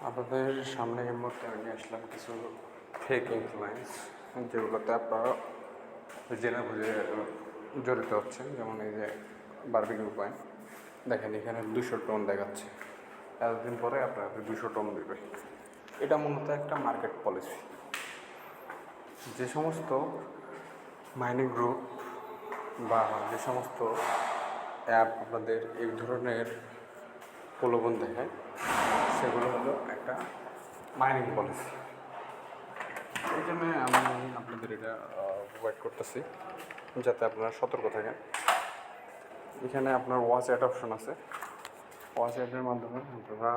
আপনাদের সামনে এই মুহূর্তে আমি নিয়ে আসলাম কিছু ফেক ইনফ্লুয়েন্স, যেগুলোতে আপনারা জেনে বুঝে জড়িত হচ্ছেন। যেমন এই যে বারবিকিউ পয়েন্ট, দেখেন এখানে 200 টন দেখাচ্ছে, এতদিন পরে আপনাকে 200 টন দেবে। এটা মূলত একটা মার্কেট পলিসি। যে সমস্ত মাইনিং গ্রুপ বা যে সমস্ত অ্যাপ আপনাদের এই ধরনের প্রলোভন দেখায়, সেগুলো হলো একটা মাইনিং পলিসি। এই জন্য আমি আপনাদের এটা প্রোভাইড করতেছি, যাতে আপনারা সতর্ক থাকেন। এখানে আপনার ওয়াচ অ্যাড অপশন আছে। ওয়াচ অ্যাডের মাধ্যমে আপনারা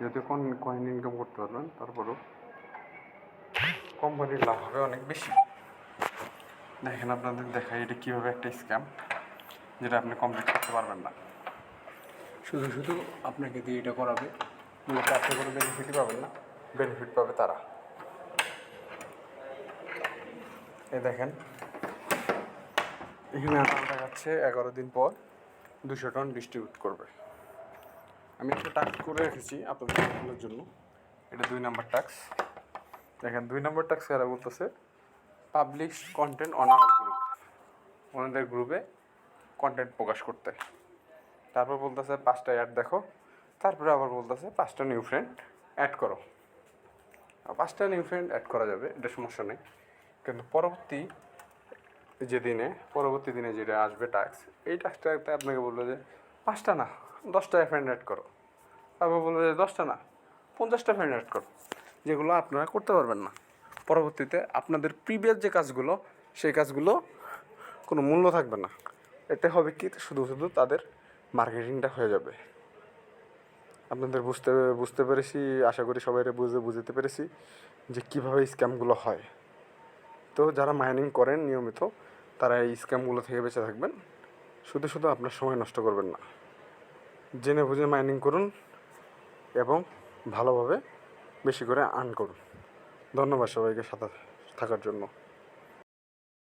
যদিও কয়েন ইনকাম করতে পারবেন, তারপরেও কোম্পানির লাভ হবে অনেক বেশি। দেখেন আপনাদের দেখাই এটা কীভাবে একটা স্ক্যাম, যেটা আপনি কমপ্লিট করতে পারবেন না। শুধু শুধু আপনাকে দিয়ে এটা করাবে, মূলত আপনি কোনো বেনিফিটই পাবেন না, বেনিফিট পাবে তারা। এই দেখেন এখানে আমার দেখাচ্ছে 11 দিন পর 200 টন ডিস্ট্রিবিউট করবে। আমি একটা টাস্ক করে রেখেছি আপনাদের জন্য, এটা 2 নম্বর টাস্ক। দেখেন 2 নম্বর টাস্ক এরা বলতেছে publish content on our group, ওনাদের গ্রুপে কন্টেন্ট প্রকাশ করতে। তারপর বলতেছে 5টা অ্যাড দেখো, তারপরে আবার বলতেছে 5টা নিউ ফ্রেন্ড অ্যাড করো। 5টা নিউ ফ্রেন্ড অ্যাড করা যাবে, এটা সমস্যা নেই, কিন্তু পরবর্তী দিনে যেটা আসবে টাস্ক, এই টাস্কটাতে আপনাকে বললো যে 5টা না 10টা ফ্রেন্ড অ্যাড করো। তারপর বললো যে 10টা না 50টা ফ্রেন্ড অ্যাড করো, যেগুলো আপনারা করতে পারবেন না। পরবর্তীতে আপনাদের প্রিভিয়াস যে কাজগুলো, সেই কাজগুলো কোনো মূল্য থাকবে না। এতে হবে কি, শুধু শুধু তাদের মার্কেটিংটা হয়ে যাবে। আপনাদের বুঝতে পেরেছি, আশা করি সবাই বুঝতে পেরেছি যে কীভাবে স্ক্যামগুলো হয়। তো যারা মাইনিং করেন নিয়মিত, তারা এই স্ক্যামগুলো থেকে বেঁচে থাকবেন। শুধু শুধু আপনার সময় নষ্ট করবেন না, জেনে বুঝে মাইনিং করুন এবং ভালোভাবে বেশি করে আর্ন করুন। ধন্যবাদ সবাইকে সাথে থাকার জন্য।